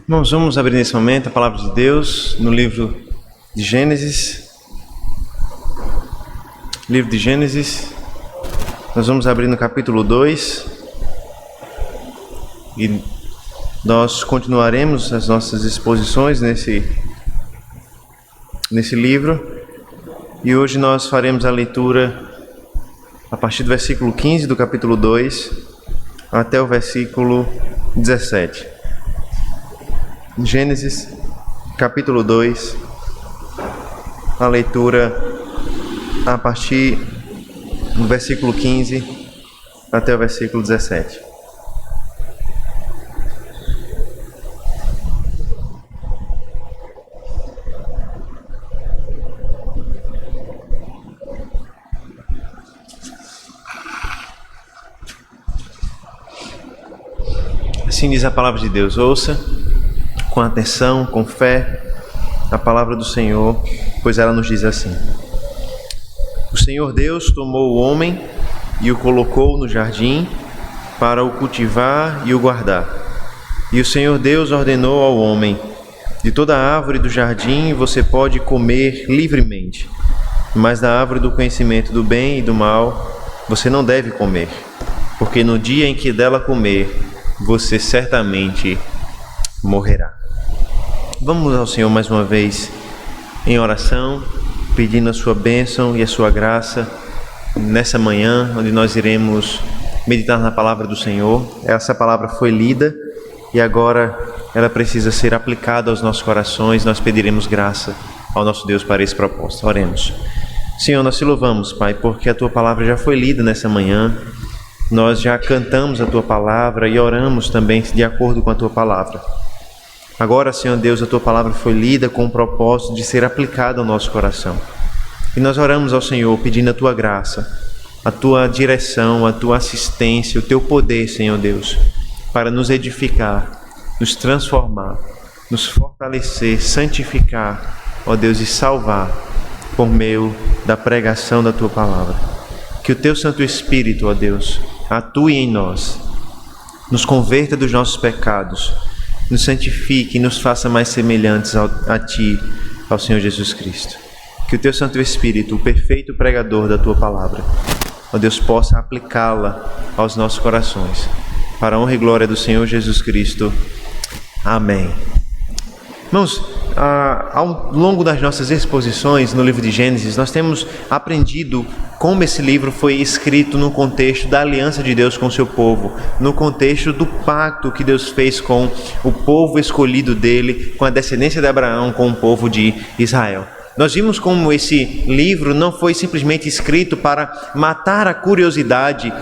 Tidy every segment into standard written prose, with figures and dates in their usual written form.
Irmãos, vamos abrir nesse momento a palavra de Deus no livro de Gênesis. Livro de Gênesis. Nós vamos abrir no capítulo 2 e nós continuaremos as nossas exposições nesse livro. E hoje nós faremos a leitura a partir do versículo 15 do capítulo 2 até o versículo 17. Gênesis, capítulo 2, a leitura a partir do versículo 15 até o versículo 17. Assim diz a palavra de Deus. Ouça com atenção, com fé, a palavra do Senhor, pois ela nos diz assim: O Senhor Deus tomou o homem e o colocou no jardim para o cultivar e o guardar. E o Senhor Deus ordenou ao homem: De toda a árvore do jardim você pode comer livremente, mas da árvore do conhecimento do bem e do mal você não deve comer, porque no dia em que dela comer, você certamente morrerá. Vamos ao Senhor mais uma vez em oração, pedindo a sua bênção e a sua graça nessa manhã, onde nós iremos meditar na palavra do Senhor. Essa palavra foi lida e agora ela precisa ser aplicada aos nossos corações. Nós pediremos graça ao nosso Deus para esse propósito. Oremos. Senhor, nós te louvamos, Pai, porque a tua palavra já foi lida nessa manhã. Nós já cantamos a tua palavra e oramos também de acordo com a tua palavra. Agora, Senhor Deus, a tua palavra foi lida com o propósito de ser aplicada ao nosso coração. E nós oramos ao Senhor pedindo a tua graça, a tua direção, a tua assistência, o teu poder, Senhor Deus, para nos edificar, nos transformar, nos fortalecer, santificar, ó Deus, e salvar por meio da pregação da tua palavra. Que o teu Santo Espírito, ó Deus, atue em nós, nos converta dos nossos pecados, nos santifique e nos faça mais semelhantes a Ti, ao Senhor Jesus Cristo. Que o Teu Santo Espírito, o perfeito pregador da Tua palavra, ó Deus, possa aplicá-la aos nossos corações, para a honra e glória do Senhor Jesus Cristo. Amém. Irmãos, ao longo das nossas exposições no livro de Gênesis, nós temos aprendido como esse livro foi escrito no contexto da aliança de Deus com o seu povo, no contexto do pacto que Deus fez com o povo escolhido dele, com a descendência de Abraão, com o povo de Israel. Nós vimos como esse livro não foi simplesmente escrito para matar a curiosidade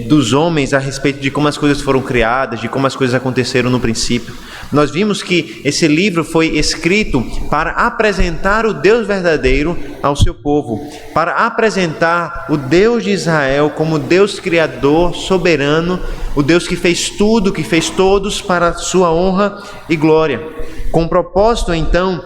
dos homens a respeito de como as coisas foram criadas, de como as coisas aconteceram no princípio. Nós vimos que esse livro foi escrito para apresentar o Deus verdadeiro ao seu povo, para apresentar o Deus de Israel como Deus criador, soberano, o Deus que fez tudo, que fez todos para a sua honra e glória. Com o propósito, então,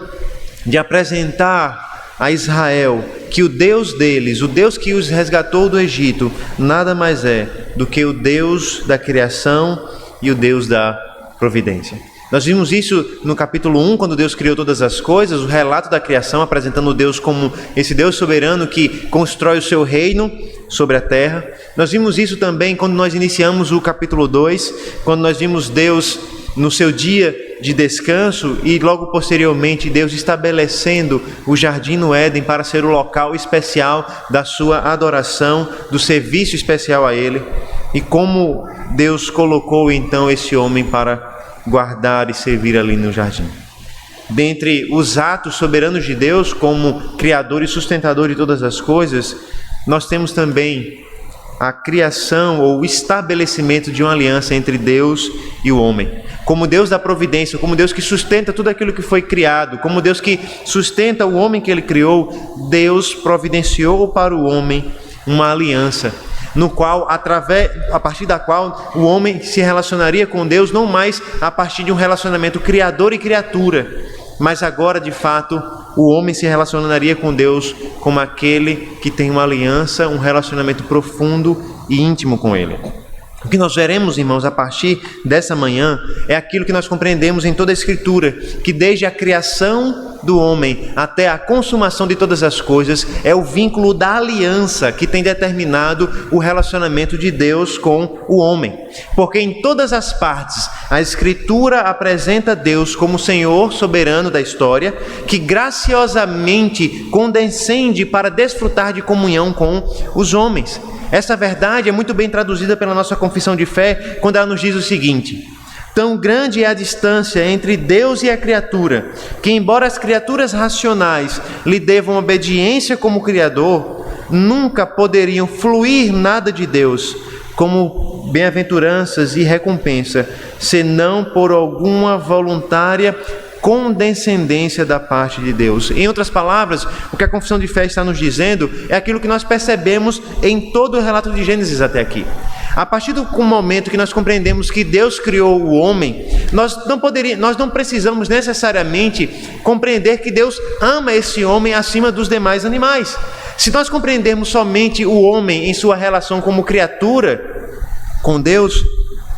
de apresentar a Israel que o Deus deles, o Deus que os resgatou do Egito, nada mais é do que o Deus da criação e o Deus da providência. Nós vimos isso no capítulo 1, quando Deus criou todas as coisas, o relato da criação, apresentando Deus como esse Deus soberano que constrói o seu reino sobre a terra. Nós vimos isso também quando nós iniciamos o capítulo 2, quando nós vimos Deus no seu dia de descanso e logo posteriormente Deus estabelecendo o jardim no Éden para ser o local especial da sua adoração, do serviço especial a Ele, e como Deus colocou então esse homem para guardar e servir ali no jardim. Dentre os atos soberanos de Deus como Criador e sustentador de todas as coisas, nós temos também a criação ou o estabelecimento de uma aliança entre Deus e o homem. Como Deus da providência, como Deus que sustenta tudo aquilo que foi criado, como Deus que sustenta o homem que Ele criou, Deus providenciou para o homem uma aliança, no qual, a partir da qual o homem se relacionaria com Deus, não mais a partir de um relacionamento criador e criatura, mas agora, de fato, o homem se relacionaria com Deus como aquele que tem uma aliança, um relacionamento profundo e íntimo com Ele. O que nós veremos, irmãos, a partir dessa manhã é aquilo que nós compreendemos em toda a Escritura, que desde a criação do homem até a consumação de todas as coisas é o vínculo da aliança que tem determinado o relacionamento de Deus com o homem. Porque em todas as partes a Escritura apresenta Deus como Senhor soberano da história, que graciosamente condescende para desfrutar de comunhão com os homens. Essa verdade é muito bem traduzida pela nossa confissão de fé, quando ela nos diz o seguinte: tão grande é a distância entre Deus e a criatura, que embora as criaturas racionais lhe devam obediência como Criador, nunca poderiam fluir nada de Deus como bem-aventuranças e recompensa, senão por alguma voluntária condescendência da parte de Deus. Em outras palavras, o que a confissão de fé está nos dizendo é aquilo que nós percebemos em todo o relato de Gênesis até aqui. A partir do momento que nós compreendemos que Deus criou o homem, nós não precisamos necessariamente compreender que Deus ama esse homem acima dos demais animais. Se nós compreendermos somente o homem em sua relação como criatura com Deus,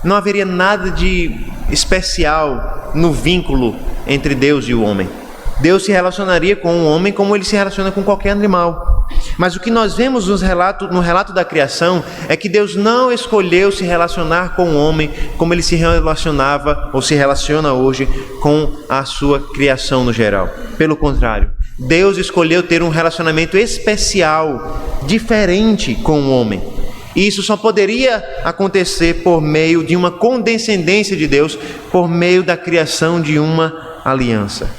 não haveria nada de especial no vínculo entre Deus e o homem. Deus se relacionaria com o homem como ele se relaciona com qualquer animal. Mas o que nós vemos no relato da criação é que Deus não escolheu se relacionar com o homem como ele se relacionava ou se relaciona hoje com a sua criação no geral. Pelo contrário, Deus escolheu ter um relacionamento especial, diferente com o homem. E isso só poderia acontecer por meio de uma condescendência de Deus, por meio da criação de uma aliança.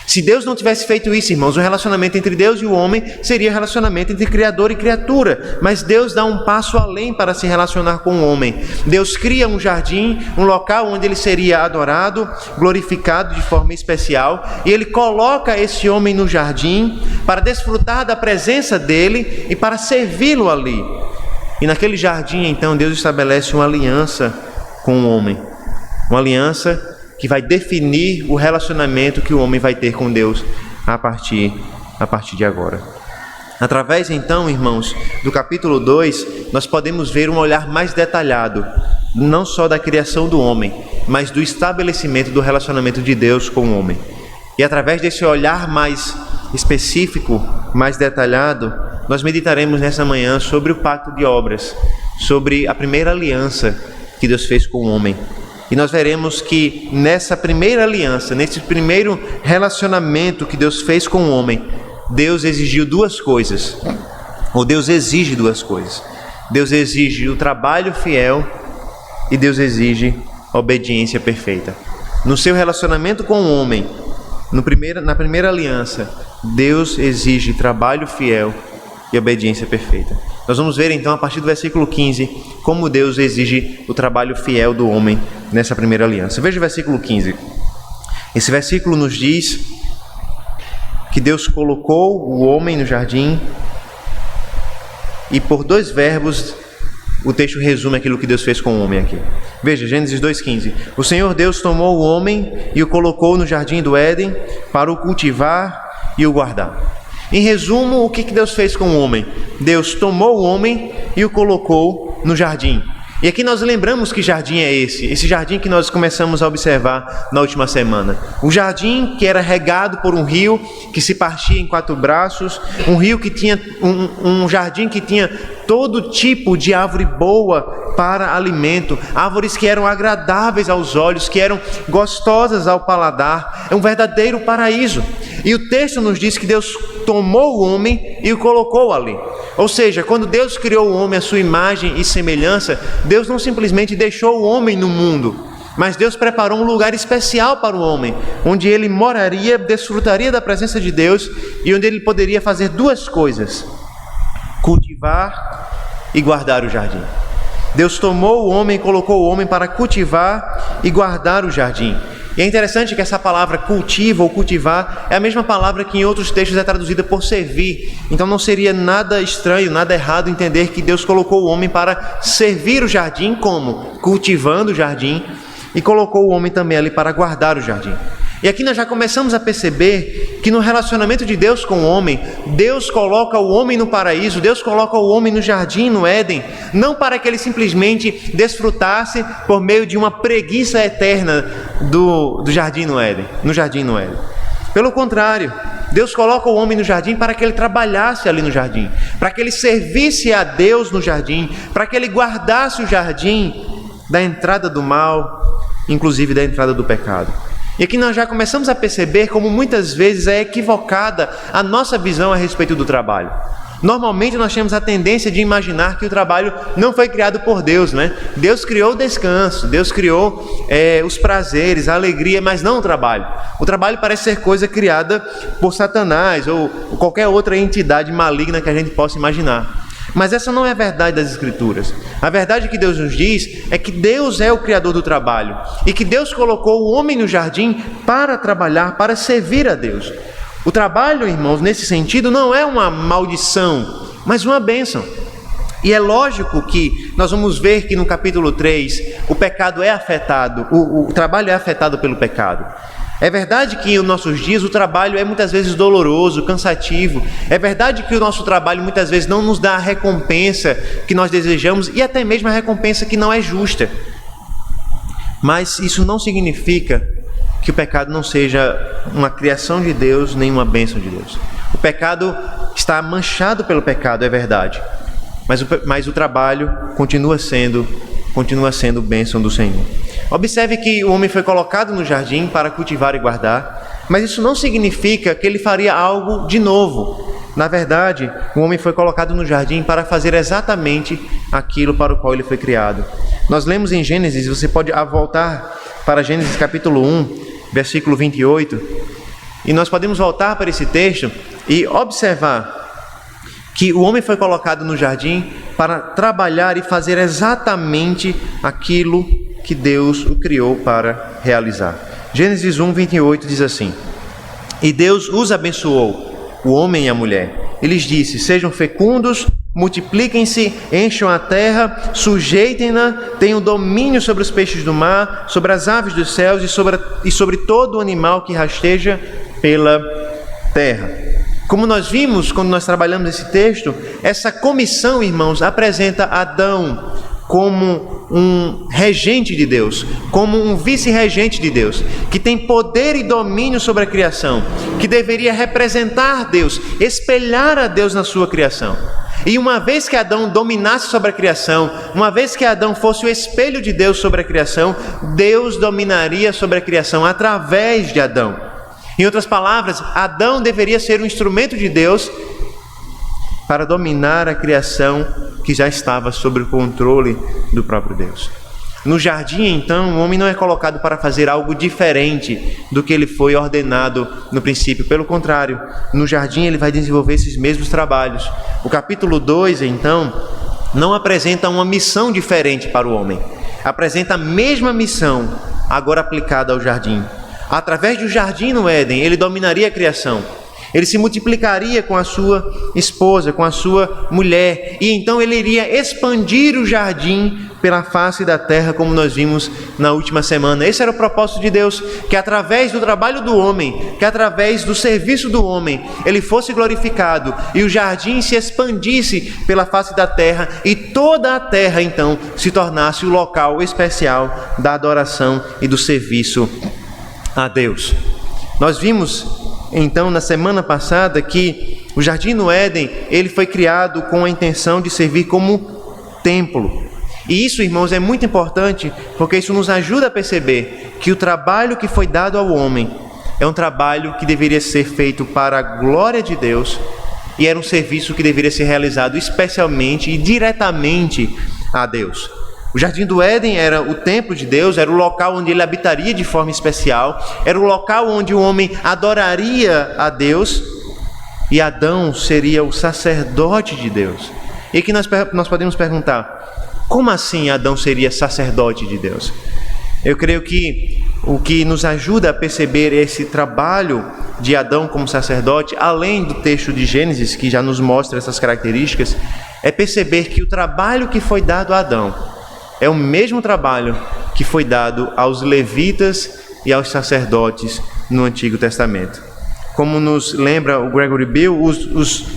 Se Deus não tivesse feito isso, irmãos, o relacionamento entre Deus e o homem seria o relacionamento entre criador e criatura. Mas Deus dá um passo além para se relacionar com o homem. Deus cria um jardim, um local onde ele seria adorado, glorificado de forma especial, e ele coloca esse homem no jardim para desfrutar da presença dele e para servi-lo ali. E naquele jardim, então, Deus estabelece uma aliança com o homem. Uma aliança que vai definir o relacionamento que o homem vai ter com Deus a partir de agora. Através, então, irmãos, do capítulo 2, nós podemos ver um olhar mais detalhado, não só da criação do homem, mas do estabelecimento do relacionamento de Deus com o homem. E através desse olhar mais específico, mais detalhado, nós meditaremos nessa manhã sobre o pacto de obras, sobre a primeira aliança que Deus fez com o homem. E nós veremos que nessa primeira aliança, nesse primeiro relacionamento que Deus fez com o homem, Deus exigiu duas coisas, ou Deus exige duas coisas. Deus exige o trabalho fiel e Deus exige a obediência perfeita. No seu relacionamento com o homem, na primeira aliança, Deus exige trabalho fiel e obediência perfeita. Nós vamos ver então a partir do versículo 15 como Deus exige o trabalho fiel do homem nessa primeira aliança. Veja o versículo 15. Esse versículo nos diz que Deus colocou o homem no jardim e por dois verbos o texto resume aquilo que Deus fez com o homem aqui. Veja, Gênesis 2,15. O Senhor Deus tomou o homem e o colocou no jardim do Éden para o cultivar e o guardar. Em resumo, o que Deus fez com o homem? Deus tomou o homem e o colocou no jardim. E aqui nós lembramos que jardim é esse jardim que nós começamos a observar na última semana. O jardim que era regado por um rio que se partia em 4 braços, um rio que tinha um jardim que tinha todo tipo de árvore boa para alimento, árvores que eram agradáveis aos olhos, que eram gostosas ao paladar. É um verdadeiro paraíso. E o texto nos diz que Deus tomou o homem e o colocou ali. Ou seja, quando Deus criou o homem à sua imagem e semelhança, Deus não simplesmente deixou o homem no mundo, mas Deus preparou um lugar especial para o homem, onde ele moraria, desfrutaria da presença de Deus e onde ele poderia fazer duas coisas: cultivar e guardar o jardim. Deus tomou o homem e colocou o homem para cultivar e guardar o jardim. E é interessante que essa palavra cultiva ou cultivar é a mesma palavra que em outros textos é traduzida por servir. Então não seria nada estranho, nada errado entender que Deus colocou o homem para servir o jardim, como? Cultivando o jardim, e colocou o homem também ali para guardar o jardim. E aqui nós já começamos a perceber que no relacionamento de Deus com o homem, Deus coloca o homem no paraíso, Deus coloca o homem no jardim, no Éden, não para que ele simplesmente desfrutasse por meio de uma preguiça eterna do jardim no Éden, Pelo contrário, Deus coloca o homem no jardim para que ele trabalhasse ali no jardim, para que ele servisse a Deus no jardim, para que ele guardasse o jardim da entrada do mal, inclusive da entrada do pecado. E aqui nós já começamos a perceber como muitas vezes é equivocada a nossa visão a respeito do trabalho. Normalmente nós temos a tendência de imaginar que o trabalho não foi criado por Deus, né? Deus criou o descanso, Deus criou os prazeres, a alegria, mas não o trabalho. O trabalho parece ser coisa criada por Satanás ou qualquer outra entidade maligna que a gente possa imaginar. Mas essa não é a verdade das Escrituras. A verdade que Deus nos diz é que Deus é o Criador do trabalho e que Deus colocou o homem no jardim para trabalhar, para servir a Deus. O trabalho, irmãos, nesse sentido, não é uma maldição, mas uma bênção. E é lógico que nós vamos ver que no capítulo 3 o pecado é afetado, o trabalho é afetado pelo pecado. É verdade que em nossos dias o trabalho é muitas vezes doloroso, cansativo. É verdade que o nosso trabalho muitas vezes não nos dá a recompensa que nós desejamos e até mesmo a recompensa que não é justa. Mas isso não significa que o pecado não seja uma criação de Deus, nem uma bênção de Deus. O pecado está manchado pelo pecado, é verdade. Mas o trabalho continua sendo bênção do Senhor. Observe que o homem foi colocado no jardim para cultivar e guardar, mas isso não significa que ele faria algo de novo. Na verdade, o homem foi colocado no jardim para fazer exatamente aquilo para o qual ele foi criado. Nós lemos em Gênesis, você pode voltar para Gênesis capítulo 1, versículo 28, e nós podemos voltar para esse texto e observar que o homem foi colocado no jardim para trabalhar e fazer exatamente aquilo que Deus o criou para realizar. Gênesis 1, 28 diz assim: E Deus os abençoou, o homem e a mulher. E lhes disse: Sejam fecundos, multipliquem-se, encham a terra, sujeitem-na, tenham domínio sobre os peixes do mar, sobre as aves dos céus e sobre todo o animal que rasteja pela terra. Como nós vimos quando nós trabalhamos esse texto, essa comissão, irmãos, apresenta Adão como um regente de Deus, como um vice-regente de Deus, que tem poder e domínio sobre a criação, que deveria representar Deus, espelhar a Deus na sua criação. E uma vez que Adão dominasse sobre a criação, uma vez que Adão fosse o espelho de Deus sobre a criação, Deus dominaria sobre a criação através de Adão. Em outras palavras, Adão deveria ser um instrumento de Deus para dominar a criação que já estava sob o controle do próprio Deus. No jardim, então, o homem não é colocado para fazer algo diferente do que ele foi ordenado no princípio. Pelo contrário, no jardim ele vai desenvolver esses mesmos trabalhos. O capítulo 2, então, não apresenta uma missão diferente para o homem. Apresenta a mesma missão, agora aplicada ao jardim. Através do jardim no Éden, ele dominaria a criação. Ele se multiplicaria com a sua esposa, com a sua mulher, e então ele iria expandir o jardim pela face da terra, como nós vimos na última semana. Esse era o propósito de Deus, que através do trabalho do homem, que através do serviço do homem, ele fosse glorificado e o jardim se expandisse pela face da terra e toda a terra então se tornasse o local especial da adoração e do serviço a Deus. Nós vimos então na semana passada que o jardim no Éden, ele foi criado com a intenção de servir como templo. E isso, irmãos, é muito importante, porque isso nos ajuda a perceber que o trabalho que foi dado ao homem é um trabalho que deveria ser feito para a glória de Deus e era um serviço que deveria ser realizado especialmente e diretamente a Deus. O jardim do Éden era o templo de Deus, era o local onde ele habitaria de forma especial, era o local onde o homem adoraria a Deus e Adão seria o sacerdote de Deus. E aqui nós podemos perguntar, como assim Adão seria sacerdote de Deus? Eu creio que o que nos ajuda a perceber esse trabalho de Adão como sacerdote, além do texto de Gênesis, que já nos mostra essas características, é perceber que o trabalho que foi dado a Adão é o mesmo trabalho que foi dado aos levitas e aos sacerdotes no Antigo Testamento. Como nos lembra o Gregory Bill,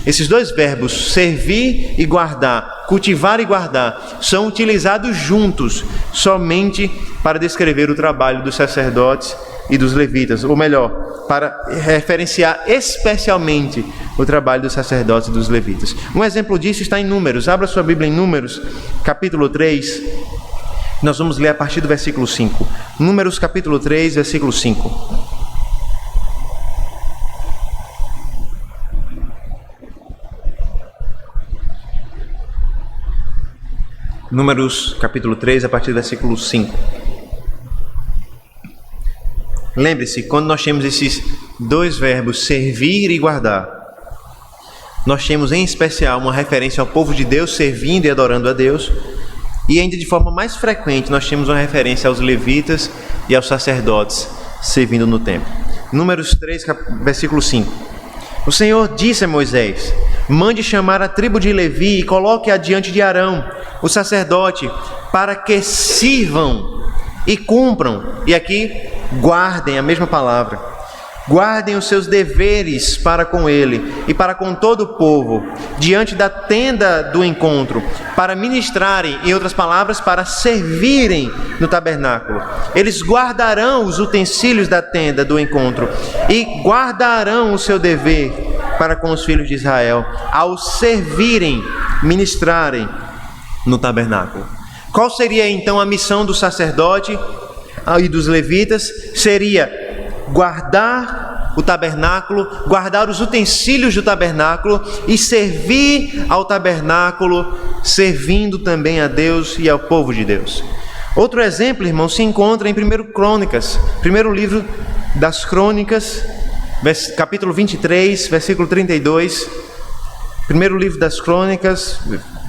esses dois verbos, servir e guardar, cultivar e guardar, são utilizados juntos somente para descrever o trabalho dos sacerdotes e dos levitas, ou melhor, para referenciar especialmente o trabalho dos sacerdotes e dos levitas. Um exemplo disso está em Números. Abra sua Bíblia em Números, capítulo 3. Nós vamos ler a partir do versículo 5. Números, capítulo 3, versículo 5. Números, capítulo 3, a partir do versículo 5. Lembre-se, quando nós temos esses dois verbos, servir e guardar, nós temos em especial uma referência ao povo de Deus servindo e adorando a Deus, e ainda de forma mais frequente nós temos uma referência aos levitas e aos sacerdotes servindo no templo. Números 3, versículo 5. O Senhor disse a Moisés: mande chamar a tribo de Levi e coloque-a diante de Arão, o sacerdote, para que sirvam e cumpram. E aqui, guardem a mesma palavra. Guardem os seus deveres para com ele e para com todo o povo, diante da tenda do encontro, para ministrarem, em outras palavras, para servirem no tabernáculo. Eles guardarão os utensílios da tenda do encontro e guardarão o seu dever para com os filhos de Israel, ao servirem, ministrarem no tabernáculo. Qual seria então a missão do sacerdote e dos levitas? Seria guardar o tabernáculo, guardar os utensílios do tabernáculo e servir ao tabernáculo, servindo também a Deus e ao povo de Deus. Outro exemplo, irmão, se encontra em 1 Crônicas, primeiro livro das Crônicas, capítulo 23, versículo 32. Primeiro livro das Crônicas,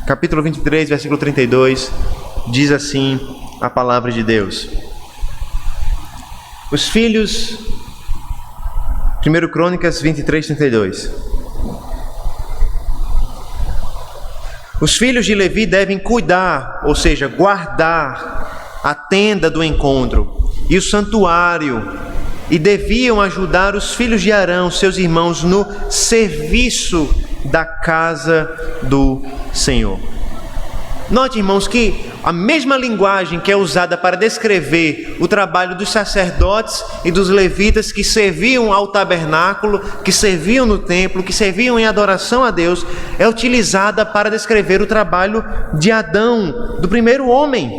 capítulo 23, versículo 32, diz assim a palavra de Deus. Os filhos, 1 Crônicas 23, 32. Os filhos de Levi devem cuidar, ou seja, guardar a tenda do encontro e o santuário, e deviam ajudar os filhos de Arão, seus irmãos, no serviço da casa do Senhor. Note, irmãos, que a mesma linguagem que é usada para descrever o trabalho dos sacerdotes e dos levitas que serviam ao tabernáculo, que serviam no templo, que serviam em adoração a Deus, é utilizada para descrever o trabalho de Adão, do primeiro homem.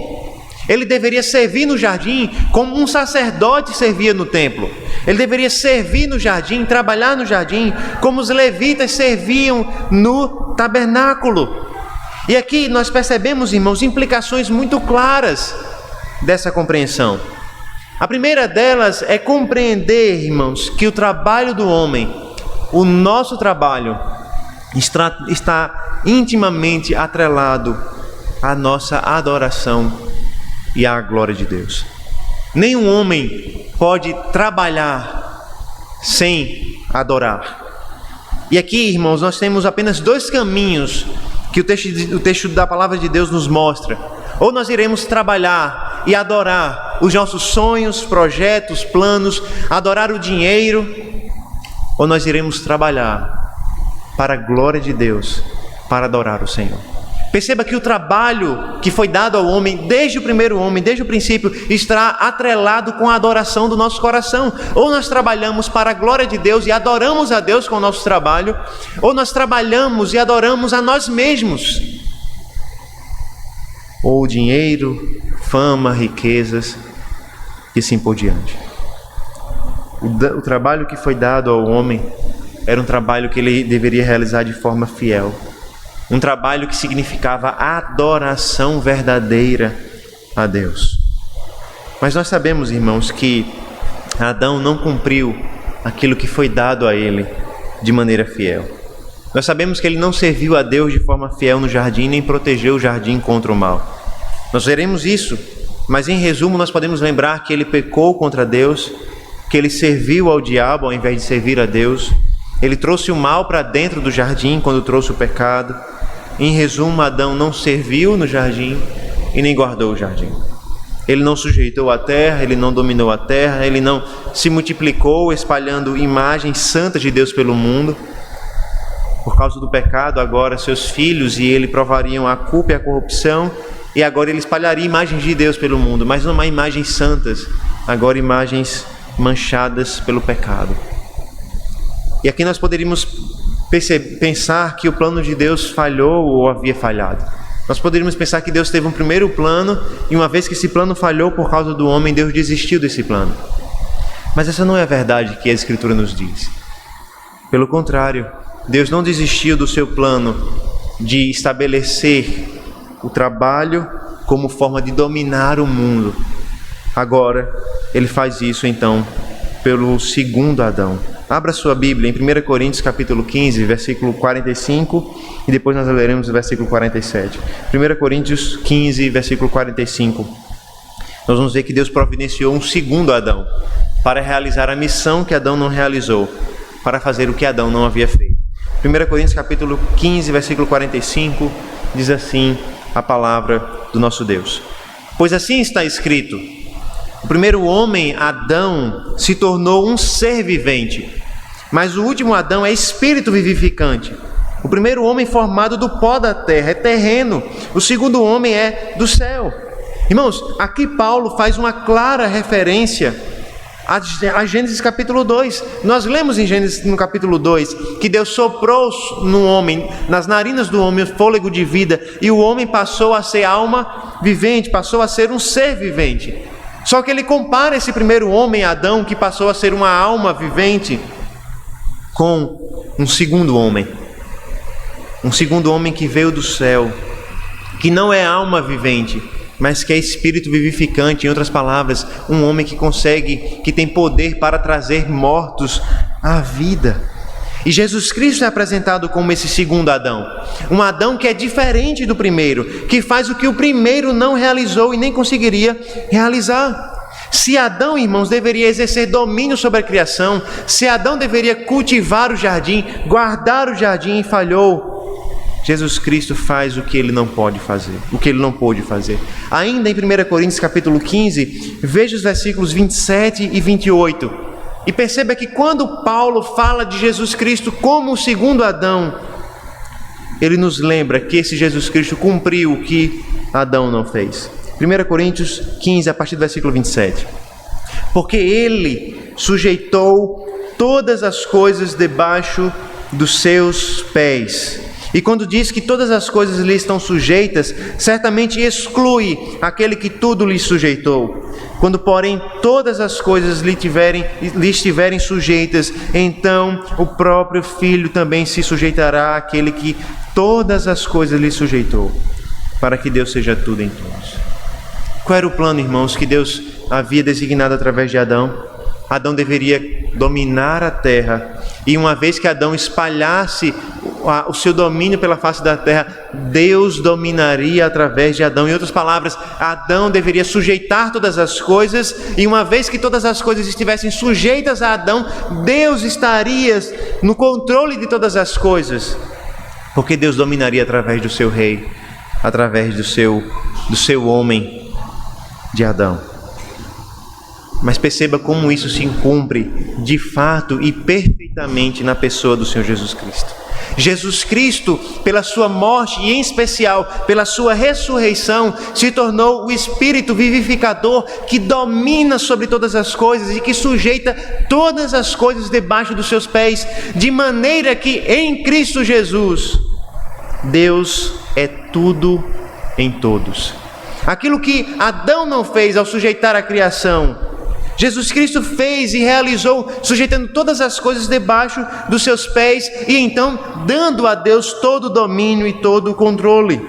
Ele deveria servir no jardim como um sacerdote servia no templo. Ele deveria servir no jardim, trabalhar no jardim, como os levitas serviam no tabernáculo. E aqui nós percebemos, irmãos, implicações muito claras dessa compreensão. A primeira delas é compreender, irmãos, que o trabalho do homem, o nosso trabalho, está intimamente atrelado à nossa adoração e à glória de Deus. Nenhum homem pode trabalhar sem adorar. E aqui, irmãos, nós temos apenas dois caminhos que o texto da palavra de Deus nos mostra. Ou nós iremos trabalhar e adorar os nossos sonhos, projetos, planos, adorar o dinheiro, ou nós iremos trabalhar para a glória de Deus, para adorar o Senhor. Perceba que o trabalho que foi dado ao homem, desde o primeiro homem, desde o princípio, está atrelado com a adoração do nosso coração. Ou nós trabalhamos para a glória de Deus e adoramos a Deus com o nosso trabalho, ou nós trabalhamos e adoramos a nós mesmos. Ou dinheiro, fama, riquezas e assim por diante. O trabalho que foi dado ao homem era um trabalho que ele deveria realizar de forma fiel. Um trabalho que significava adoração verdadeira a Deus. Mas nós sabemos, irmãos, que Adão não cumpriu aquilo que foi dado a ele de maneira fiel. Nós sabemos que ele não serviu a Deus de forma fiel no jardim, nem protegeu o jardim contra o mal. Nós veremos isso, mas em resumo nós podemos lembrar que ele pecou contra Deus, que ele serviu ao diabo ao invés de servir a Deus. Ele trouxe o mal para dentro do jardim quando trouxe o pecado. Em resumo, Adão não serviu no jardim e nem guardou o jardim. Ele não sujeitou a terra, ele não dominou a terra, ele não se multiplicou espalhando imagens santas de Deus pelo mundo. Por causa do pecado, agora seus filhos e ele provariam a culpa e a corrupção, e agora ele espalharia imagens de Deus pelo mundo, mas não mais imagens santas, agora imagens manchadas pelo pecado. E aqui nós poderíamos pensar que o plano de Deus falhou ou havia falhado. Nós poderíamos pensar que Deus teve um primeiro plano, e uma vez que esse plano falhou por causa do homem, Deus desistiu desse plano. Mas essa não é a verdade que a Escritura nos diz. Pelo contrário, Deus não desistiu do seu plano de estabelecer o trabalho como forma de dominar o mundo. Agora, ele faz isso então pelo segundo Adão. Abra sua Bíblia em 1 Coríntios capítulo 15, versículo 45, e depois nós leremos o versículo 47. 1 Coríntios 15, versículo 45. Nós vamos ver que Deus providenciou um segundo Adão para realizar a missão que Adão não realizou, para fazer o que Adão não havia feito. 1 Coríntios capítulo 15, versículo 45, diz assim a palavra do nosso Deus. Pois assim está escrito: o primeiro homem, Adão, se tornou um ser vivente, mas o último Adão é espírito vivificante. O primeiro homem formado do pó da terra é terreno, o segundo homem é do céu. Irmãos, aqui Paulo faz uma clara referência a Gênesis capítulo 2. Nós lemos em Gênesis no capítulo 2 que Deus soprou no homem, nas narinas do homem, o fôlego de vida, e o homem passou a ser alma vivente, passou a ser um ser vivente. Só que ele compara esse primeiro homem, Adão, que passou a ser uma alma vivente, com um segundo homem que veio do céu, que não é alma vivente, mas que é espírito vivificante. Em outras palavras, um homem que tem poder para trazer mortos à vida. E Jesus Cristo é apresentado como esse segundo Adão, um Adão que é diferente do primeiro, que faz o que o primeiro não realizou e nem conseguiria realizar. Se Adão, irmãos, deveria exercer domínio sobre a criação, se Adão deveria cultivar o jardim, guardar o jardim, e falhou, Jesus Cristo faz o que ele não pode fazer, o que ele não pôde fazer. Ainda em 1 Coríntios capítulo 15, veja os versículos 27 e 28. E perceba que quando Paulo fala de Jesus Cristo como o segundo Adão, ele nos lembra que esse Jesus Cristo cumpriu o que Adão não fez. 1 Coríntios 15, a partir do versículo 27. Porque ele sujeitou todas as coisas debaixo dos seus pés. E quando diz que todas as coisas lhe estão sujeitas, certamente exclui aquele que tudo lhe sujeitou. Quando, porém, todas as coisas lhe estiverem sujeitas, então o próprio Filho também se sujeitará àquele que todas as coisas lhe sujeitou, para que Deus seja tudo em todos. Qual era o plano, irmãos, que Deus havia designado através de Adão? Adão deveria dominar a terra, e uma vez que Adão espalhasse o seu domínio pela face da terra, Deus dominaria através de Adão. Em outras palavras, Adão deveria sujeitar todas as coisas, e uma vez que todas as coisas estivessem sujeitas a Adão, Deus estaria no controle de todas as coisas, porque Deus dominaria através do seu rei, através do seu homem, de Adão. Mas perceba como isso se cumpre de fato e perfeitamente na pessoa do Senhor Jesus Cristo. Jesus Cristo, pela sua morte e em especial pela sua ressurreição, se tornou o Espírito vivificador que domina sobre todas as coisas e que sujeita todas as coisas debaixo dos seus pés, de maneira que em Cristo Jesus, Deus é tudo em todos. Aquilo que Adão não fez ao sujeitar a criação, Jesus Cristo fez e realizou, sujeitando todas as coisas debaixo dos seus pés e então dando a Deus todo o domínio e todo o controle.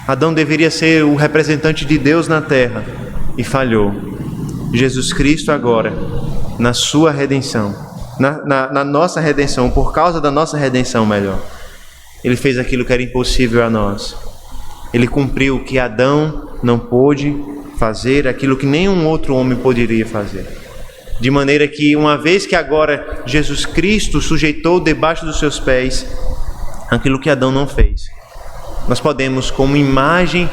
Adão deveria ser o representante de Deus na terra e falhou. Jesus Cristo agora, na sua redenção, na nossa redenção, por causa da nossa redenção melhor, Ele fez aquilo que era impossível a nós. Ele cumpriu o que Adão não pôde fazer, aquilo que nenhum outro homem poderia fazer. De maneira que, uma vez que agora Jesus Cristo sujeitou debaixo dos seus pés aquilo que Adão não fez, nós podemos, como imagem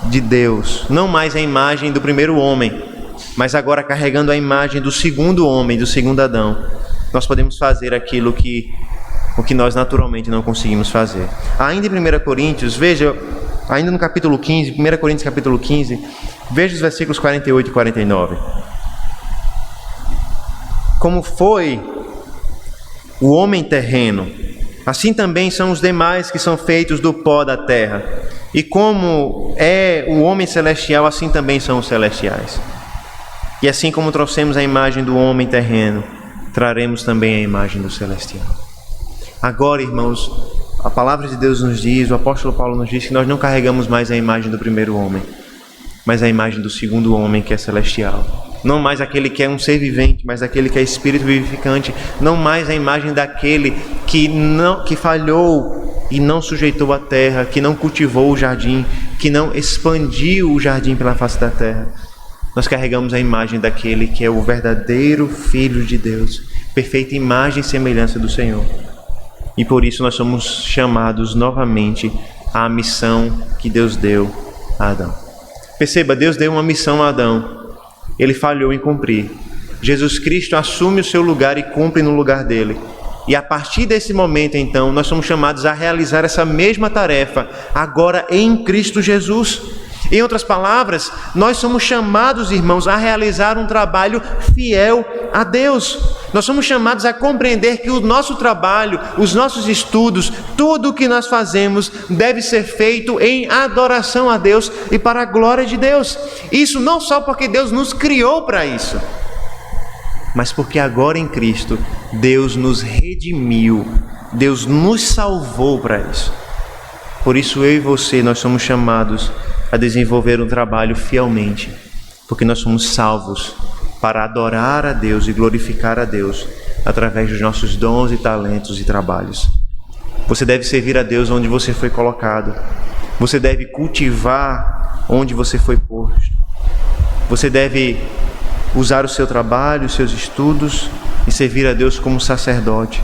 de Deus, não mais a imagem do primeiro homem, mas agora carregando a imagem do segundo homem, do segundo Adão, nós podemos fazer aquilo o que nós naturalmente não conseguimos fazer. Ainda em 1 Coríntios, veja, ainda no capítulo 15, 1 Coríntios capítulo 15, veja os versículos 48 e 49. Como foi o homem terreno, assim também são os demais que são feitos do pó da terra. E como é o homem celestial, assim também são os celestiais. E assim como trouxemos a imagem do homem terreno, traremos também a imagem do celestial. Agora, irmãos, a palavra de Deus nos diz, o apóstolo Paulo nos diz que nós não carregamos mais a imagem do primeiro homem, mas a imagem do segundo homem, que é celestial. Não mais aquele que é um ser vivente, mas aquele que é espírito vivificante. Não mais a imagem daquele que falhou e não sujeitou a terra, que não cultivou o jardim, que não expandiu o jardim pela face da terra. Nós carregamos a imagem daquele que é o verdadeiro Filho de Deus, perfeita imagem e semelhança do Senhor. E por isso nós somos chamados novamente à missão que Deus deu a Adão. Perceba, Deus deu uma missão a Adão. Ele falhou em cumprir. Jesus Cristo assume o seu lugar e cumpre no lugar dele. E a partir desse momento, então, nós somos chamados a realizar essa mesma tarefa, agora em Cristo Jesus. Em outras palavras, nós somos chamados, irmãos, a realizar um trabalho fiel a Deus. Nós somos chamados a compreender que o nosso trabalho, os nossos estudos, tudo o que nós fazemos deve ser feito em adoração a Deus e para a glória de Deus. Isso não só porque Deus nos criou para isso, mas porque agora em Cristo Deus nos redimiu, Deus nos salvou para isso. Por isso eu e você, nós somos chamados a desenvolver um trabalho fielmente, porque nós somos salvos para adorar a Deus e glorificar a Deus através dos nossos dons e talentos e trabalhos. Você deve servir a Deus onde você foi colocado. Você deve cultivar onde você foi posto. Você deve usar o seu trabalho, os seus estudos e servir a Deus como sacerdote.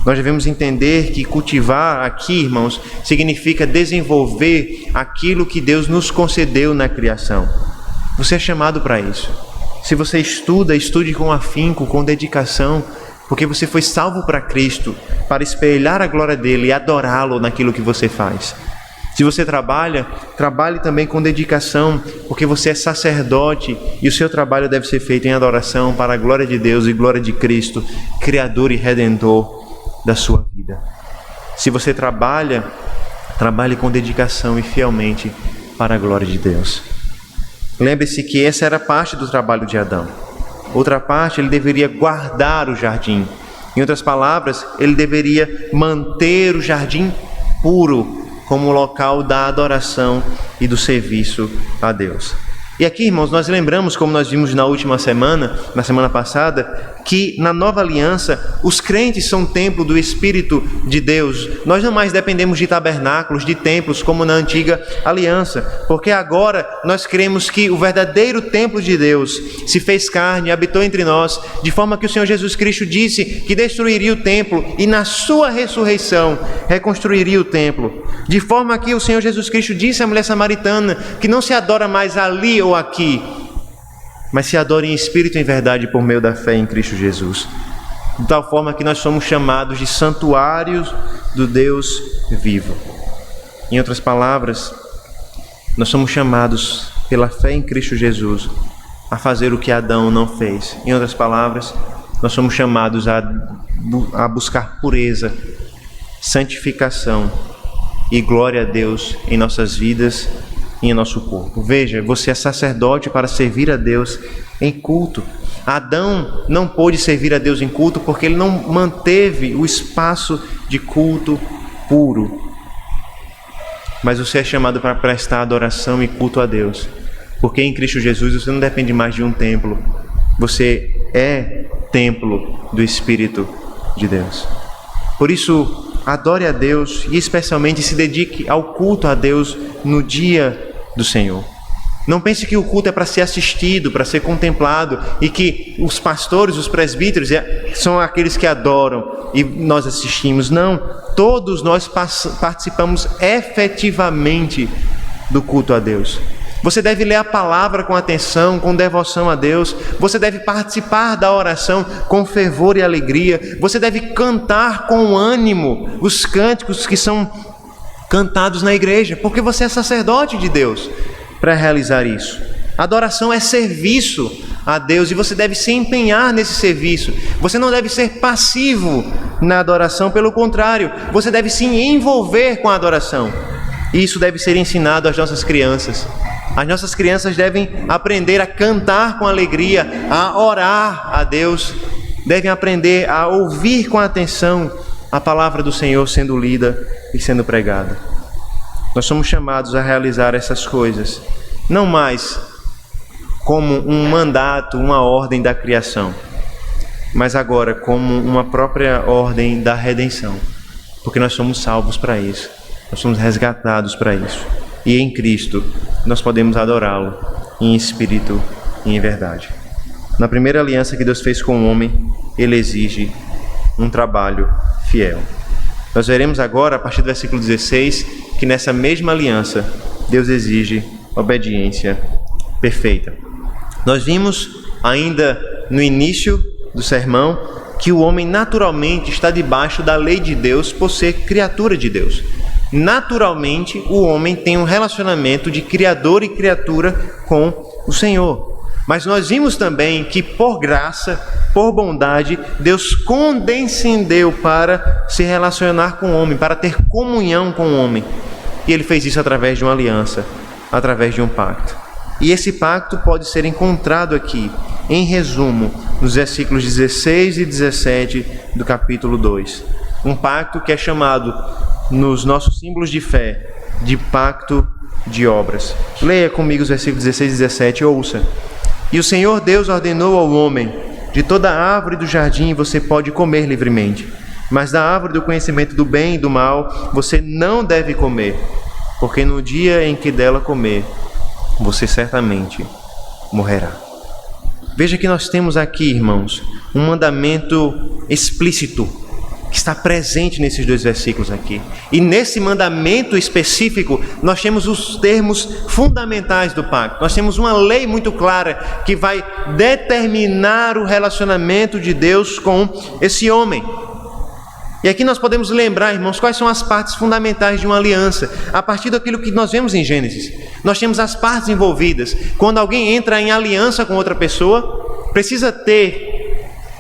Nós devemos entender que cultivar aqui, irmãos, significa desenvolver aquilo que Deus nos concedeu na criação. Você é chamado para isso. Se você estuda, estude com afinco, com dedicação, porque você foi salvo para Cristo, para espelhar a glória dele e adorá-lo naquilo que você faz. Se você trabalha, trabalhe também com dedicação, porque você é sacerdote e o seu trabalho deve ser feito em adoração para a glória de Deus e glória de Cristo, Criador e Redentor da sua vida. Se você trabalhe com dedicação e fielmente para a glória de Deus. Lembre-se que essa era parte do trabalho de Adão. Outra parte, ele deveria guardar o jardim. Em outras palavras, ele deveria manter o jardim puro como local da adoração e do serviço a Deus. E aqui, irmãos, nós lembramos, como nós vimos na semana passada, que na nova aliança, os crentes são templo do Espírito de Deus. Nós não mais dependemos de tabernáculos, de templos, como na antiga aliança, porque agora nós cremos que o verdadeiro templo de Deus se fez carne e habitou entre nós, de forma que o Senhor Jesus Cristo disse que destruiria o templo e na sua ressurreição reconstruiria o templo. De forma que o Senhor Jesus Cristo disse à mulher samaritana que não se adora mais ali ou aqui, mas se adora em espírito e em verdade por meio da fé em Cristo Jesus. De tal forma que nós somos chamados de santuários do Deus vivo. Em outras palavras, nós somos chamados pela fé em Cristo Jesus a fazer o que Adão não fez. Em outras palavras, nós somos chamados a buscar pureza, santificação e glória a Deus em nossas vidas e em nosso corpo. Veja, você é sacerdote para servir a Deus em culto. Adão não pôde servir a Deus em culto porque ele não manteve o espaço de culto puro. Mas você é chamado para prestar adoração e culto a Deus, porque em Cristo Jesus você não depende mais de um templo. Você é templo do Espírito de Deus. Por isso, adore a Deus e especialmente se dedique ao culto a Deus no dia do Senhor. Não pense que o culto é para ser assistido, para ser contemplado e que os pastores, os presbíteros são aqueles que adoram e nós assistimos. Não, todos nós participamos efetivamente do culto a Deus. Você deve ler a palavra com atenção, com devoção a Deus. Você deve participar da oração com fervor e alegria. Você deve cantar com ânimo os cânticos que são cantados na igreja, porque você é sacerdote de Deus para realizar isso. Adoração é serviço a Deus e você deve se empenhar nesse serviço. Você não deve ser passivo na adoração, pelo contrário, você deve se envolver com a adoração. E isso deve ser ensinado às nossas crianças. As nossas crianças devem aprender a cantar com alegria, a orar a Deus, devem aprender a ouvir com atenção a palavra do Senhor sendo lida e sendo pregada. Nós somos chamados a realizar essas coisas, não mais como um mandato, uma ordem da criação, mas agora como uma própria ordem da redenção, porque nós somos salvos para isso, nós somos resgatados para isso, e em Cristo nós podemos adorá-lo em espírito e em verdade. Na primeira aliança que Deus fez com o homem, Ele exige um trabalho fiel. Nós veremos agora, a partir do versículo 16, que nessa mesma aliança, Deus exige obediência perfeita. Nós vimos ainda no início do sermão que o homem naturalmente está debaixo da lei de Deus por ser criatura de Deus. Naturalmente, o homem tem um relacionamento de criador e criatura com o Senhor. Mas nós vimos também que por graça, por bondade, Deus condescendeu para se relacionar com o homem, para ter comunhão com o homem. E Ele fez isso através de uma aliança, através de um pacto. E esse pacto pode ser encontrado aqui, em resumo, nos versículos 16 e 17 do capítulo 2. Um pacto que é chamado, nos nossos símbolos de fé, de pacto de obras. Leia comigo os versículos 16 e 17, ouça. E o Senhor Deus ordenou ao homem: de toda árvore do jardim você pode comer livremente, mas da árvore do conhecimento do bem e do mal você não deve comer, porque no dia em que dela comer, você certamente morrerá. Veja que nós temos aqui, irmãos, um mandamento explícito que está presente nesses dois versículos aqui. E nesse mandamento específico, nós temos os termos fundamentais do pacto. Nós temos uma lei muito clara que vai determinar o relacionamento de Deus com esse homem. E aqui nós podemos lembrar, irmãos, quais são as partes fundamentais de uma aliança, a partir daquilo que nós vemos em Gênesis. Nós temos as partes envolvidas. Quando alguém entra em aliança com outra pessoa, precisa ter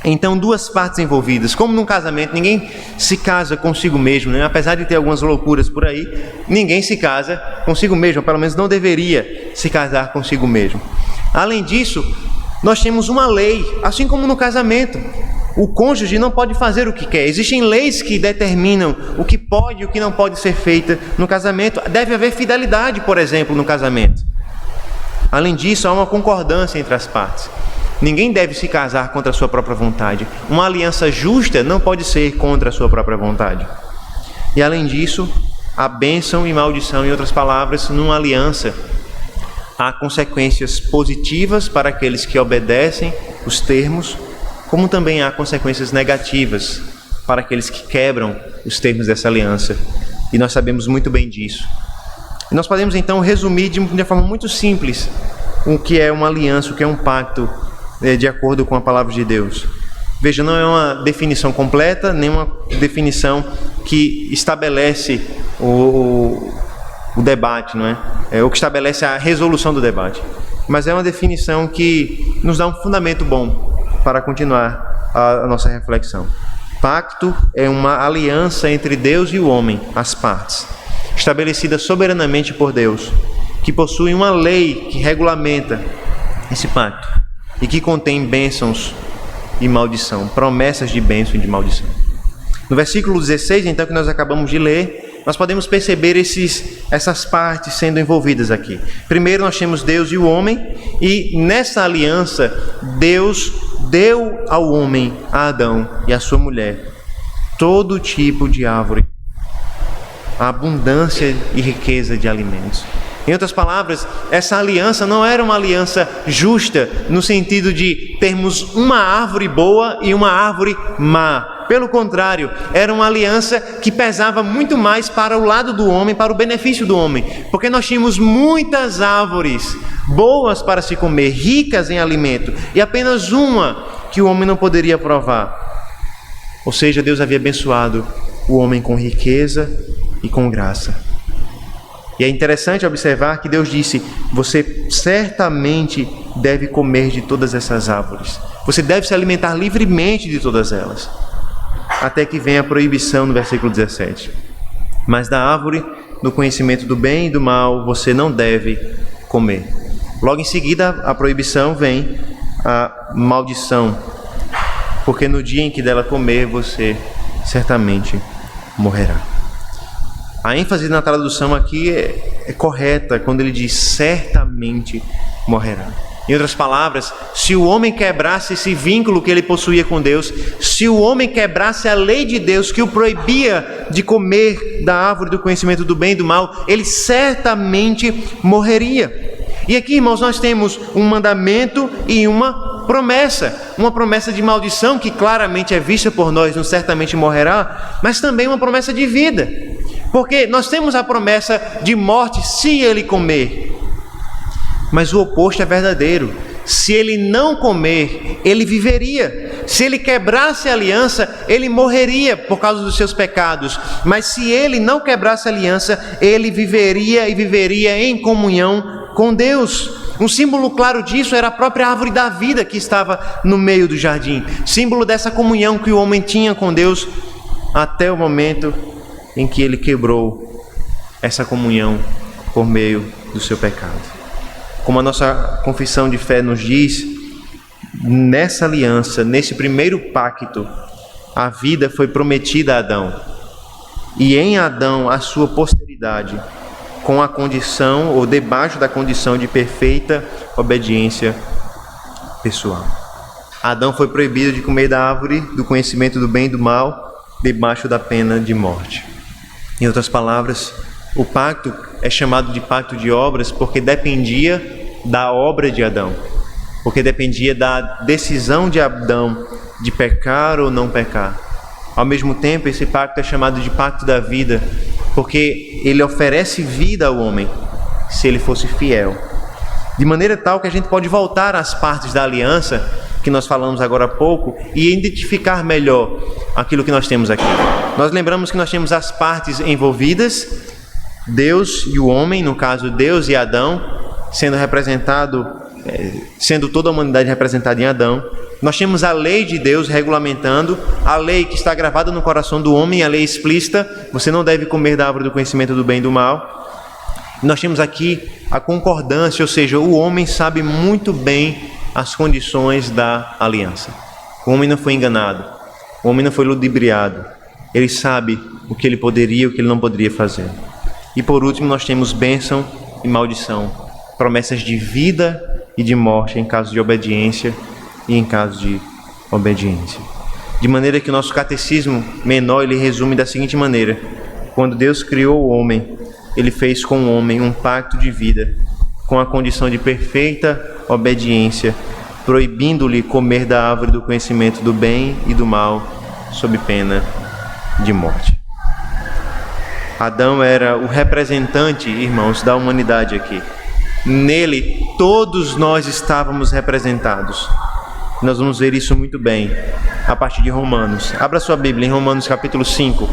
então duas partes envolvidas. Como num casamento, ninguém se casa consigo mesmo, né? Apesar de ter algumas loucuras por aí, ninguém se casa consigo mesmo, ou pelo menos não deveria se casar consigo mesmo. Além disso, nós temos uma lei, assim como no casamento. O cônjuge não pode fazer o que quer. Existem leis que determinam o que pode e o que não pode ser feito no casamento. Deve haver fidelidade, por exemplo, no casamento. Além disso, há uma concordância entre as partes. Ninguém deve se casar contra a sua própria vontade. Uma aliança justa não pode ser contra a sua própria vontade. E além disso, há bênção e maldição, em outras palavras, numa aliança. Há consequências positivas para aqueles que obedecem os termos, como também há consequências negativas para aqueles que quebram os termos dessa aliança. E nós sabemos muito bem disso. E nós podemos então resumir de uma forma muito simples o que é uma aliança, o que é um pacto, de acordo com a palavra de Deus. Veja, não é uma definição completa, nem uma definição que estabelece o debate, não é? Ou que estabelece a resolução do debate. Mas é uma definição que nos dá um fundamento bom para continuar a nossa reflexão. Pacto é uma aliança entre Deus e o homem, as partes, estabelecida soberanamente por Deus, que possui uma lei que regulamenta esse pacto e que contém bênçãos e maldição, promessas de bênção e de maldição. No versículo 16, então, que nós acabamos de ler, nós podemos perceber essas partes sendo envolvidas aqui. Primeiro nós temos Deus e o homem, e nessa aliança, Deus deu ao homem, a Adão e a sua mulher, todo tipo de árvore, a abundância e riqueza de alimentos. Em outras palavras, essa aliança não era uma aliança justa, no sentido de termos uma árvore boa e uma árvore má. Pelo contrário, era uma aliança que pesava muito mais para o lado do homem, para o benefício do homem, porque nós tínhamos muitas árvores boas para se comer, ricas em alimento, e apenas uma que o homem não poderia provar. Ou seja, Deus havia abençoado o homem com riqueza e com graça. E é interessante observar que Deus disse: você certamente deve comer de todas essas árvores. Você deve se alimentar livremente de todas elas. Até que vem a proibição no versículo 17. Mas da árvore do conhecimento do bem e do mal você não deve comer. Logo em seguida, a proibição vem a maldição. Porque no dia em que dela comer, você certamente morrerá. A ênfase na tradução aqui é correta quando ele diz certamente morrerá. Em outras palavras, se o homem quebrasse esse vínculo que ele possuía com Deus, se o homem quebrasse a lei de Deus que o proibia de comer da árvore do conhecimento do bem e do mal, ele certamente morreria. E aqui, irmãos, nós temos um mandamento e uma promessa de maldição que claramente é vista por nós, não certamente morrerá, mas também uma promessa de vida. Porque nós temos a promessa de morte se ele comer. Mas o oposto é verdadeiro. Se ele não comer, ele viveria. Se ele quebrasse a aliança, ele morreria por causa dos seus pecados. Mas se ele não quebrasse a aliança, ele viveria e viveria em comunhão com Deus. Um símbolo claro disso era a própria árvore da vida que estava no meio do jardim. Símbolo dessa comunhão que o homem tinha com Deus até o momento em que ele quebrou essa comunhão por meio do seu pecado. Como a nossa confissão de fé nos diz, nessa aliança, nesse primeiro pacto, a vida foi prometida a Adão. E em Adão, a sua posteridade, com a condição, ou debaixo da condição de perfeita obediência pessoal. Adão foi proibido de comer da árvore do conhecimento do bem e do mal, debaixo da pena de morte. Em outras palavras, o pacto é chamado de pacto de obras porque dependia da obra de Adão, porque dependia da decisão de Adão de pecar ou não pecar. Ao mesmo tempo, esse pacto é chamado de pacto da vida porque ele oferece vida ao homem se ele fosse fiel. De maneira tal que a gente pode voltar às partes da aliança que nós falamos agora há pouco e identificar melhor aquilo que nós temos aqui. Nós lembramos que nós temos as partes envolvidas, Deus e o homem, no caso Deus e Adão, sendo toda a humanidade representada em Adão. Nós temos a lei de Deus regulamentando, a lei que está gravada no coração do homem, a lei explícita: você não deve comer da árvore do conhecimento do bem e do mal. Nós temos aqui a concordância, ou seja, o homem sabe muito bem as condições da aliança. O homem não foi enganado, o homem não foi ludibriado, ele sabe o que ele poderia e o que ele não poderia fazer. E por último, nós temos bênção e maldição, promessas de vida e de morte em caso de obediência e em caso de obediência. De maneira que o nosso catecismo menor, ele resume da seguinte maneira: quando Deus criou o homem, ele fez com o homem um pacto de vida, com a condição de perfeita obediência, proibindo-lhe comer da árvore do conhecimento do bem e do mal, sob pena de morte. Adão era o representante, irmãos, da humanidade aqui. Nele, todos nós estávamos representados. Nós vamos ver isso muito bem a partir de Romanos. Abra sua Bíblia em Romanos capítulo 5.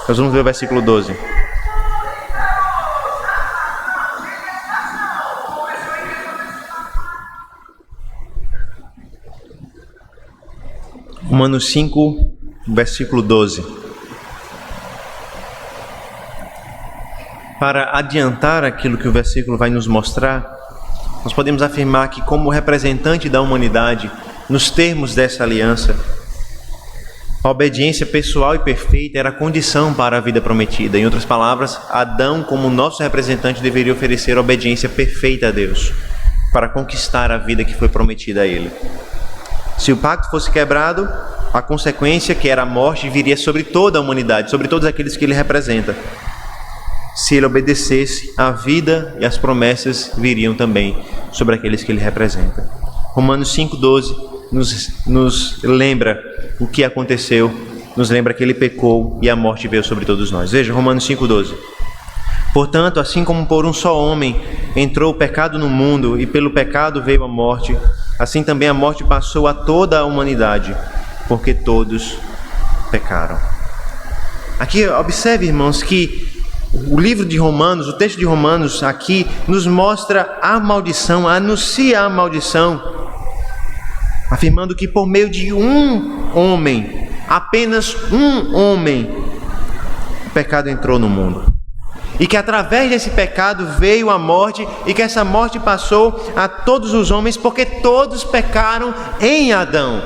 Nós vamos ver o versículo 12. Romanos 5, versículo 12. Para adiantar aquilo que o versículo vai nos mostrar, nós podemos afirmar que, como representante da humanidade, nos termos dessa aliança, a obediência pessoal e perfeita era a condição para a vida prometida. Em outras palavras, Adão, como nosso representante, deveria oferecer obediência perfeita a Deus para conquistar a vida que foi prometida a ele. Se o pacto fosse quebrado, a consequência, que era a morte, viria sobre toda a humanidade, sobre todos aqueles que ele representa. Se ele obedecesse, a vida e as promessas viriam também sobre aqueles que ele representa. Romanos 5,12 nos lembra o que aconteceu nos lembra que ele pecou e a morte veio sobre todos nós. Veja, Romanos 5,12. Portanto, assim como por um só homem entrou o pecado no mundo e pelo pecado veio a morte, assim também a morte passou a toda a humanidade, porque todos pecaram. Aqui, observe, irmãos, que o livro de Romanos, o texto de Romanos aqui, nos mostra a maldição, anuncia a maldição, afirmando que por meio de um homem, apenas um homem, o pecado entrou no mundo. E que através desse pecado veio a morte, e que essa morte passou a todos os homens, porque todos pecaram em Adão.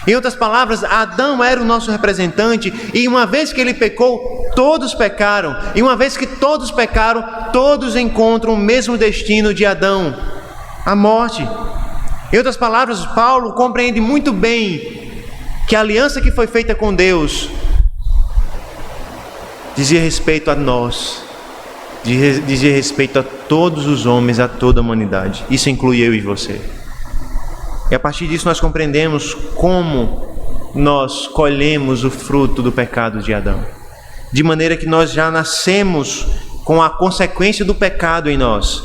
Em outras palavras, Adão era o nosso representante, e uma vez que ele pecou, todos pecaram. E uma vez que todos pecaram, todos encontram o mesmo destino de Adão, a morte. Em outras palavras, Paulo compreende muito bem que a aliança que foi feita com Deus dizia respeito a nós, dizia respeito a todos os homens, a toda a humanidade. Isso inclui eu e você. E a partir disso nós compreendemos como nós colhemos o fruto do pecado de Adão. De maneira que nós já nascemos com a consequência do pecado em nós.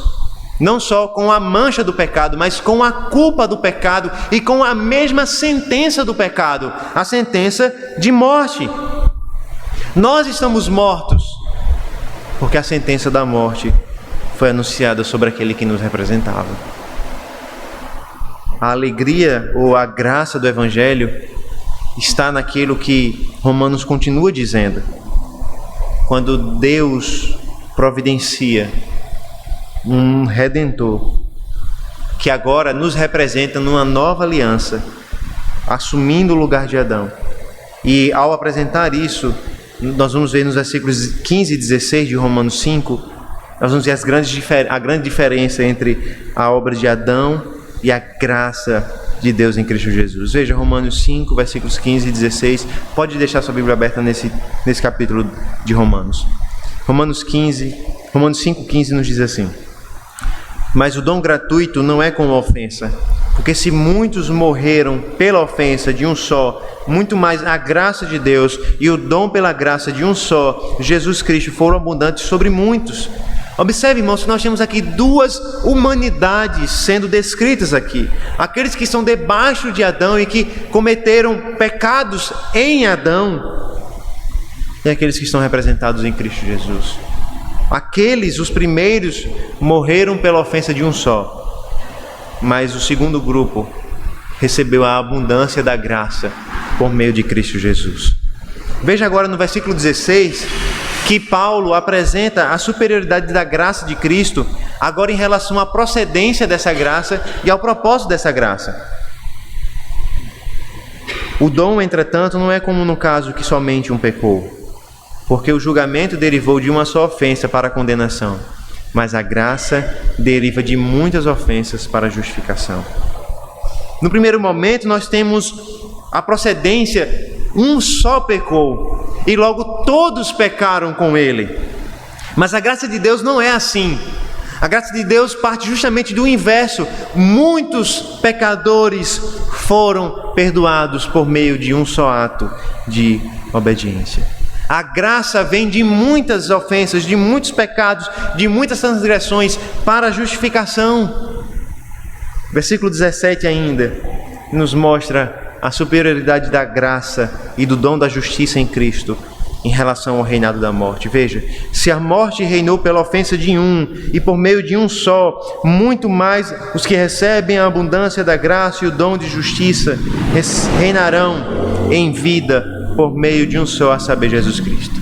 Não só com a mancha do pecado, mas com a culpa do pecado e com a mesma sentença do pecado, a sentença de morte. Nós estamos mortos porque a sentença da morte foi anunciada sobre aquele que nos representava. A alegria ou a graça do Evangelho está naquilo que Romanos continua dizendo. Quando Deus providencia um Redentor que agora nos representa numa nova aliança, assumindo o lugar de Adão. E ao apresentar isso, nós vamos ver nos versículos 15 e 16 de Romanos 5, nós vamos ver a grande diferença entre a obra de Adão e a graça de Deus em Cristo Jesus. Veja Romanos 5, versículos 15 e 16. Pode deixar sua Bíblia aberta nesse capítulo de Romanos. Romanos 5,15 nos diz assim: mas o dom gratuito não é com ofensa, porque se muitos morreram pela ofensa de um só, muito mais a graça de Deus e o dom pela graça de um só, Jesus Cristo, foram abundantes sobre muitos. Observe, irmãos, que nós temos aqui duas humanidades sendo descritas aqui. Aqueles que estão debaixo de Adão e que cometeram pecados em Adão, e aqueles que estão representados em Cristo Jesus. Aqueles, os primeiros, morreram pela ofensa de um só, mas o segundo grupo recebeu a abundância da graça por meio de Cristo Jesus. Veja agora no versículo 16, que Paulo apresenta a superioridade da graça de Cristo, agora em relação à procedência dessa graça e ao propósito dessa graça. O dom, entretanto, não é como no caso que somente um pecou, porque o julgamento derivou de uma só ofensa para a condenação, mas a graça deriva de muitas ofensas para a justificação. No primeiro momento, nós temos a procedência: um só pecou, e logo todos pecaram com ele. Mas a graça de Deus não é assim. A graça de Deus parte justamente do inverso. Muitos pecadores foram perdoados por meio de um só ato de obediência. A graça vem de muitas ofensas, de muitos pecados, de muitas transgressões para a justificação. Versículo 17 ainda nos mostra a superioridade da graça e do dom da justiça em Cristo em relação ao reinado da morte. Veja, se a morte reinou pela ofensa de um e por meio de um só, muito mais os que recebem a abundância da graça e o dom de justiça reinarão em vida por meio de um só, a saber, Jesus Cristo.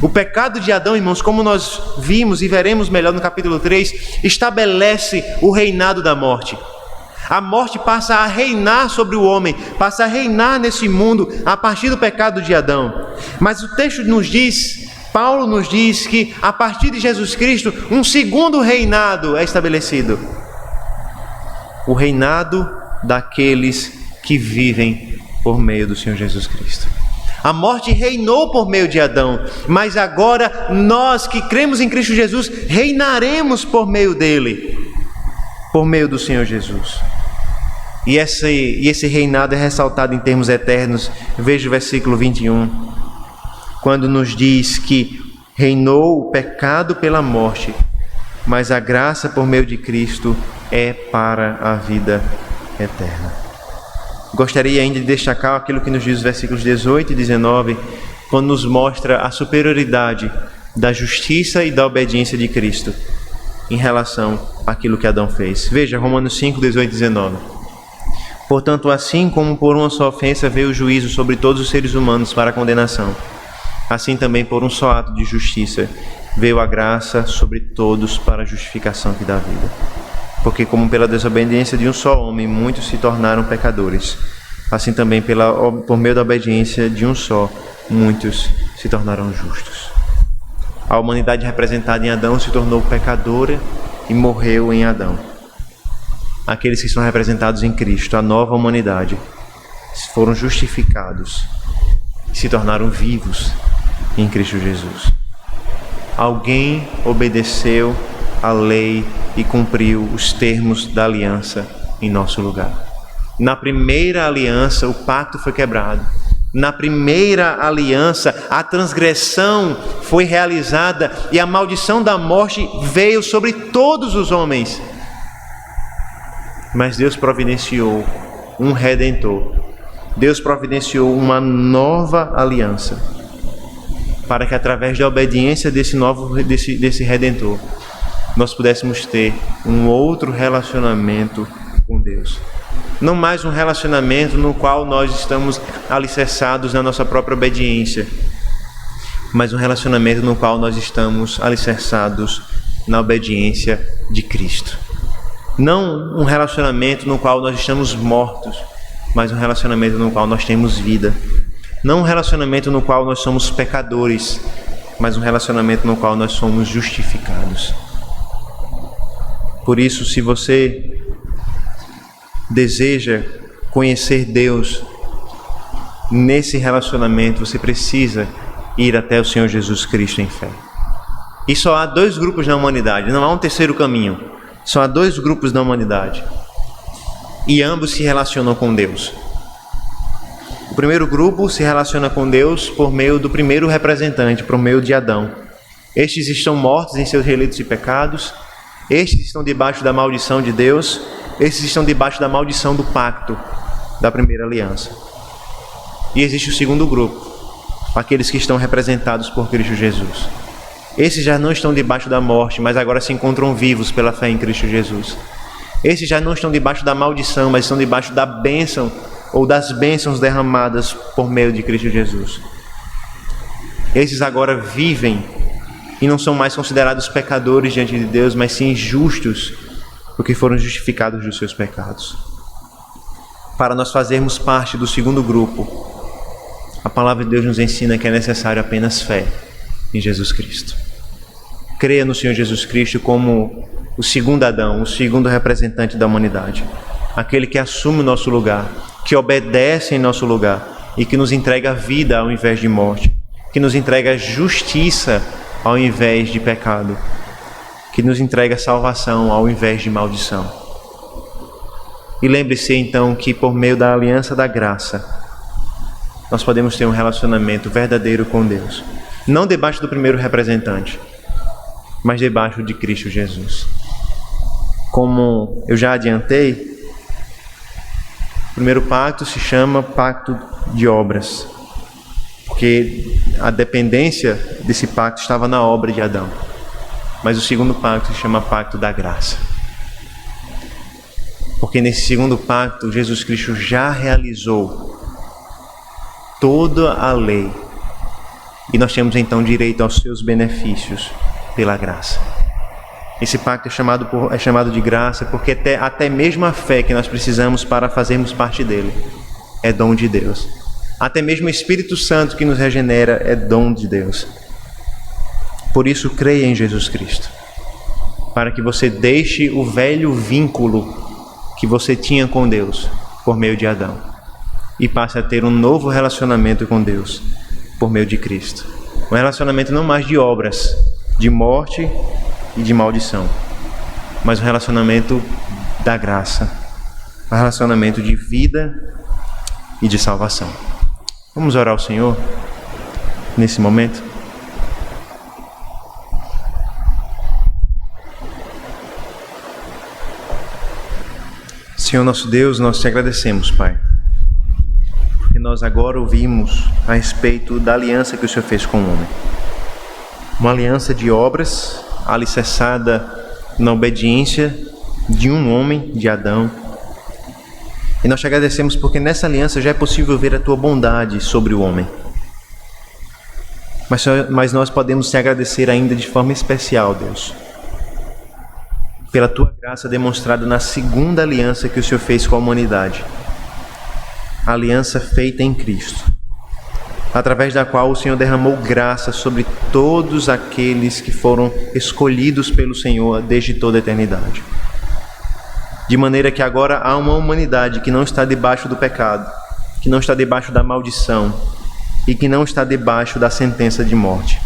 O pecado de Adão, irmãos, como nós vimos e veremos melhor no capítulo 3, estabelece o reinado da morte. A morte passa a reinar sobre o homem, passa a reinar nesse mundo a partir do pecado de Adão. Mas o texto nos diz, Paulo nos diz que a partir de Jesus Cristo, um segundo reinado é estabelecido. O reinado daqueles que vivem por meio do Senhor Jesus Cristo. A morte reinou por meio de Adão, mas agora nós que cremos em Cristo Jesus reinaremos por meio dele, por meio do Senhor Jesus. E esse reinado é ressaltado em termos eternos. Veja o versículo 21, quando nos diz que reinou o pecado pela morte, mas a graça por meio de Cristo é para a vida eterna. Gostaria ainda de destacar aquilo que nos diz os versículos 18 e 19, quando nos mostra a superioridade da justiça e da obediência de Cristo em relação àquilo que Adão fez. Veja, Romanos 5, 18 e 19. Portanto, assim como por uma só ofensa veio o juízo sobre todos os seres humanos para a condenação, assim também por um só ato de justiça veio a graça sobre todos para a justificação que dá vida. Porque como pela desobediência de um só homem muitos se tornaram pecadores, assim também por meio da obediência de um só, muitos se tornarão justos. A humanidade representada em Adão se tornou pecadora e morreu em Adão. Aqueles que são representados em Cristo, a nova humanidade, foram justificados e se tornaram vivos em Cristo Jesus. Alguém obedeceu a lei e cumpriu os termos da aliança em nosso lugar. Na primeira aliança, o pacto foi quebrado. Na primeira aliança, a transgressão foi realizada e a maldição da morte veio sobre todos os homens. Mas Deus providenciou um Redentor. Deus providenciou uma nova aliança, para que através da obediência desse Redentor, nós pudéssemos ter um outro relacionamento com Deus. Não mais um relacionamento no qual nós estamos alicerçados na nossa própria obediência, mas um relacionamento no qual nós estamos alicerçados na obediência de Cristo. Não um relacionamento no qual nós estamos mortos, mas um relacionamento no qual nós temos vida. Não um relacionamento no qual nós somos pecadores, mas um relacionamento no qual nós somos justificados. Por isso, se você deseja conhecer Deus nesse relacionamento, você precisa ir até o Senhor Jesus Cristo em fé. E só há dois grupos na humanidade, não há um terceiro caminho. Só há dois grupos na humanidade. E ambos se relacionam com Deus. O primeiro grupo se relaciona com Deus por meio do primeiro representante, por meio de Adão. Estes estão mortos em seus delitos e pecados. Estes estão debaixo da maldição de Deus. Estes estão debaixo da maldição do pacto da primeira aliança. E existe o segundo grupo, aqueles que estão representados por Cristo Jesus. Esses já não estão debaixo da morte, mas agora se encontram vivos pela fé em Cristo Jesus. Esses já não estão debaixo da maldição, mas estão debaixo da bênção ou das bênçãos derramadas por meio de Cristo Jesus. Esses agora vivem e não são mais considerados pecadores diante de Deus, mas sim justos, porque foram justificados dos seus pecados. Para nós fazermos parte do segundo grupo, a palavra de Deus nos ensina que é necessário apenas fé em Jesus Cristo. Creia no Senhor Jesus Cristo como o segundo Adão, o segundo representante da humanidade, aquele que assume o nosso lugar, que obedece em nosso lugar e que nos entrega vida ao invés de morte, que nos entrega justiça ao invés de pecado, que nos entrega salvação ao invés de maldição. E lembre-se então que por meio da aliança da graça, nós podemos ter um relacionamento verdadeiro com Deus, não debaixo do primeiro representante, mas debaixo de Cristo Jesus. Como eu já adiantei, o primeiro pacto se chama pacto de obras, porque a dependência desse pacto estava na obra de Adão. Mas o segundo pacto se chama pacto da graça, porque nesse segundo pacto Jesus Cristo já realizou toda a lei e nós temos então direito aos seus benefícios pela graça. Esse pacto é chamado de graça porque até mesmo a fé que nós precisamos para fazermos parte dele é dom de Deus. Até mesmo o Espírito Santo que nos regenera é dom de Deus. Por isso, creia em Jesus Cristo, para que você deixe o velho vínculo que você tinha com Deus por meio de Adão e passe a ter um novo relacionamento com Deus por meio de Cristo. Um relacionamento não mais de obras, de morte e de maldição, mas um relacionamento da graça, um relacionamento de vida e de salvação. Vamos orar ao Senhor nesse momento? Senhor nosso Deus, nós te agradecemos, Pai, porque nós agora ouvimos a respeito da aliança que o Senhor fez com o homem. Uma aliança de obras, alicerçada na obediência de um homem, de Adão. E nós te agradecemos porque nessa aliança já é possível ver a tua bondade sobre o homem. Mas nós podemos te agradecer ainda de forma especial, Deus, pela tua graça demonstrada na segunda aliança que o Senhor fez com a humanidade. A aliança feita em Cristo, através da qual o Senhor derramou graça sobre todos aqueles que foram escolhidos pelo Senhor desde toda a eternidade. De maneira que agora há uma humanidade que não está debaixo do pecado, que não está debaixo da maldição e que não está debaixo da sentença de morte.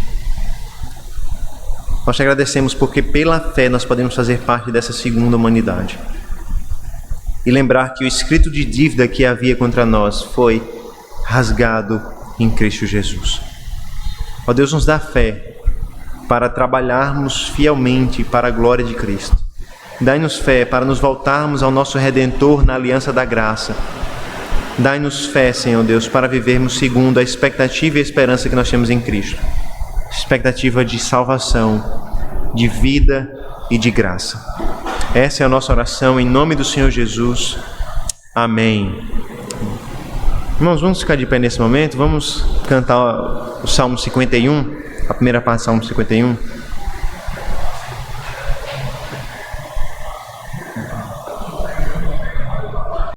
Nós te agradecemos porque pela fé nós podemos fazer parte dessa segunda humanidade. E lembrar que o escrito de dívida que havia contra nós foi rasgado em Cristo Jesus. Ó Deus, nos dá fé para trabalharmos fielmente para a glória de Cristo. Dai-nos fé para nos voltarmos ao nosso Redentor na aliança da graça. Dai-nos fé, Senhor Deus, para vivermos segundo a expectativa e a esperança que nós temos em Cristo. Expectativa de salvação, de vida e de graça. Essa é a nossa oração em nome do Senhor Jesus. Amém. Irmãos, vamos ficar de pé nesse momento, vamos cantar o Salmo 51, a primeira parte do Salmo 51.